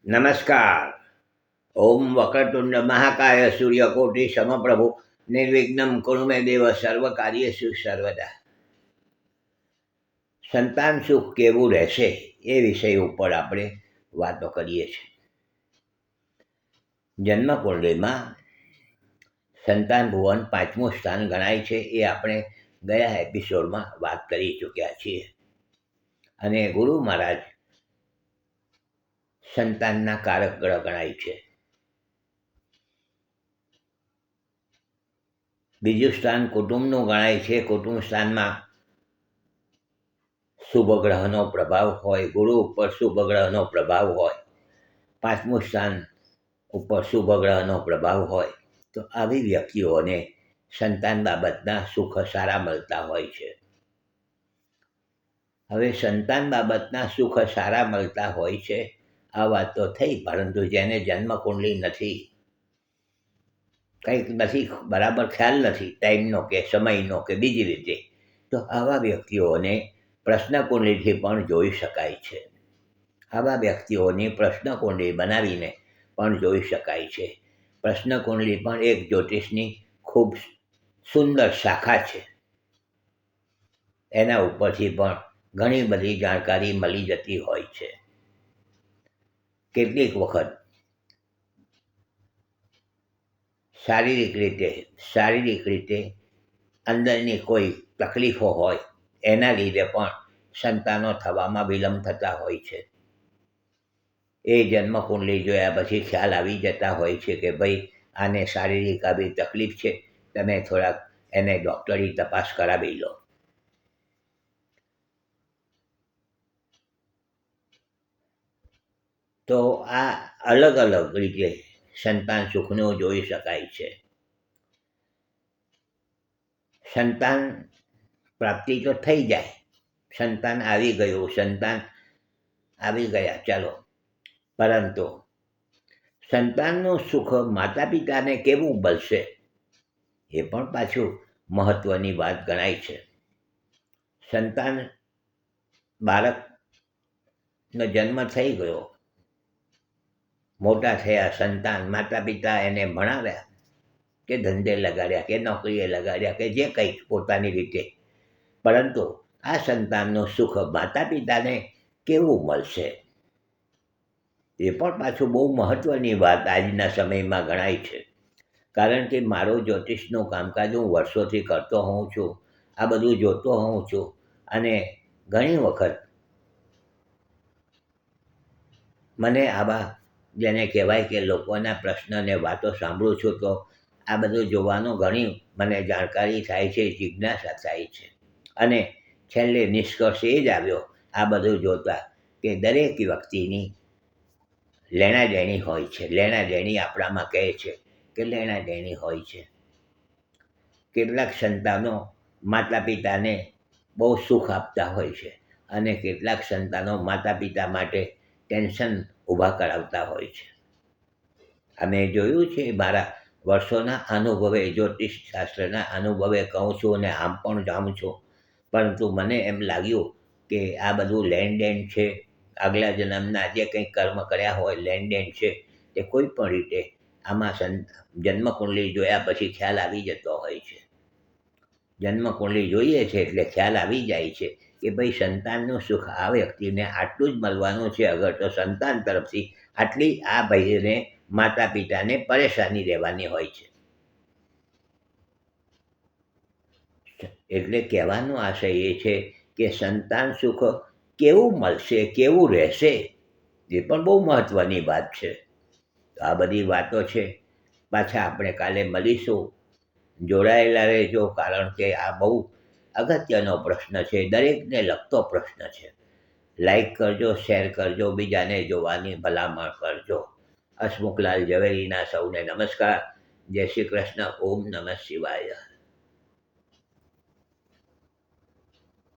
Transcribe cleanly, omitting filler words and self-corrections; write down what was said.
નમસ્કાર. ઓમ વક્રતુંડ મહાકાય સૂર્યકોટિ સમપ્રભુ નિર્વિઘ્નમ કુરુ મે દેવ સર્વકાર્યેષુ સર્વદા. સંતાન સુખ કેવું રહેશે એ વિષય ઉપર આપણે વાતો કરીએ છીએ. જન્મકુંડળીમાં સંતાન ભુવન 5મું સ્થાન ગણાય છે. એ આપણે ગયા એપિસોડમાં વાત કરી ચૂક્યા છીએ. અને ગુરુ મહારાજ સંતાનના કારક ગ્રહ ગણાય છે. બીજું સ્થાન કુટુંબનું ગણાય છે. કુટુંબ સ્થાનમાં શુભ ગ્રહનો પ્રભાવ હોય, ગુરુ ઉપર શુભ ગ્રહનો પ્રભાવ હોય. 5મું સ્થાન ઉપર શુભ ગ્રહનો પ્રભાવ હોય તો આવી વ્યક્તિઓને સંતાન બાબતના સુખ સારા મળતા હોય છે. હવે સંતાન બાબતના સુખ સારા મળતા હોય છે આ વાત તો થઈ, પરંતુ જેને જન્મકુંડળી નથી, કંઈક નથી, બરાબર ખ્યાલ નથી ટાઈમનો કે સમયનો કે બીજી રીતે, તો આવા વ્યક્તિઓને પ્રશ્નકુંડળીથી પણ જોઈ શકાય છે. આવા વ્યક્તિઓની પ્રશ્નકુંડળી બનાવીને પણ જોઈ શકાય છે. પ્રશ્નકુંડળી પણ એક જ્યોતિષની ખૂબ સુંદર શાખા છે. એના ઉપરથી પણ ઘણી બધી જાણકારી મળી જતી હોય છે. કેટલીક વખત શારીરિક રીતે અંદરની કોઈ તકલીફો હોય એના લીધે પણ સંતાનો થવામાં વિલંબ થતા હોય છે. એ જન્મકુંડળી જોયા પછી ખ્યાલ આવી જતા હોય છે કે ભાઈ આને શારીરિક આવી તકલીફ છે, તમે થોડાક એને ડૉક્ટરી તપાસ કરાવી લો. તો આ અલગ અલગ રીતે સંતાન સુખનું જોઈ શકાય છે. સંતાન પ્રાપ્તિ તો થઈ જાય, સંતાન આવી ગયું, સંતાન આવી ગયા, ચાલો, પરંતુ સંતાનનું સુખ માતા પિતાને કેવું મળશે એ પણ પાછું મહત્ત્વની વાત ગણાય છે. સંતાન, બાળકનો જન્મ થઈ ગયો, મોટા થયા સંતાન, માતા પિતા એને ભણાવ્યા કે ધંધે લગાડ્યા કે નોકરીએ લગાડ્યા કે જે કંઈક પોતાની રીતે, પરંતુ આ સંતાનનું સુખ માતા પિતાને કેવું મળશે એ પણ પાછું બહુ મહત્ત્વની વાત આજના સમયમાં ગણાય છે. કારણ કે મારું જ્યોતિષનું કામકાજ હું વર્ષોથી કરતો હોઉં છું, આ બધું જોતો હોઉં છું, અને ઘણી વખત મને આવા જેને કહેવાય કે લોકોના પ્રશ્ન અને વાતો સાંભળું છું તો આ બધું જોવાનું ઘણી મને જાણકારી થાય છે, જિજ્ઞાસા થાય છે. અને છેલ્લે નિષ્કર્ષ એ જ આવ્યો આ બધું જોતાં કે દરેક વ્યક્તિની લેણાદેણી હોય છે. લેણાદેણી આપણામાં કહે છે કે લેણાદેણી હોય છે. કેટલાક સંતાનો માતા પિતાને બહુ સુખ આપતા હોય છે અને કેટલાક સંતાનો માતા પિતા માટે ટેન્શન ઊભા કરાવતા હોય છે. અમે જોયું છે, મારા વર્ષોના અનુભવે, જ્યોતિષ શાસ્ત્રના અનુભવે કહું છું અને આમ પણ જાણું છું, પરંતુ મને એમ લાગ્યું કે આ બધું લેણદેણ છે, આગલા જન્મના જે કંઈ કર્મ કર્યા હોય લેણદેણ છે, તે કોઈ પણ રીતે આમાં જન્મકુંડળી જોયા પછી ખ્યાલ આવી જતો હોય છે. જન્મકુંડળી જોઈએ છે એટલે ખ્યાલ આવી જાય છે કે ભાઈ સંતાનનું સુખ આ વ્યક્તિને આટલું જ મળવાનું છે. અગર તો સંતાન તરફથી આટલી આ ભાઈને માતા પિતાને પરેશાની રહેવાની હોય છે. એટલે કહેવાનો આશય એ છે કે સંતાન સુખ કેવું મળશે, કેવું રહેશે એ પણ બહુ મહત્ત્વની વાત છે. તો આ બધી વાતો છે. પાછા આપણે કાલે મળીશું. જોડાયેલા રહેજો, કારણ કે આ બહુ અગત્યનો પ્રશ્ન છે, દરેકને લગતો પ્રશ્ન છે. લાઈક કરજો, શેર કરજો, બીજાને જોવાની ભલામણ કરજો. હસમુખલાલ ઝવેરીના સૌને નમસ્કાર. જય શ્રી કૃષ્ણ. ઓમ નમઃ શિવાય.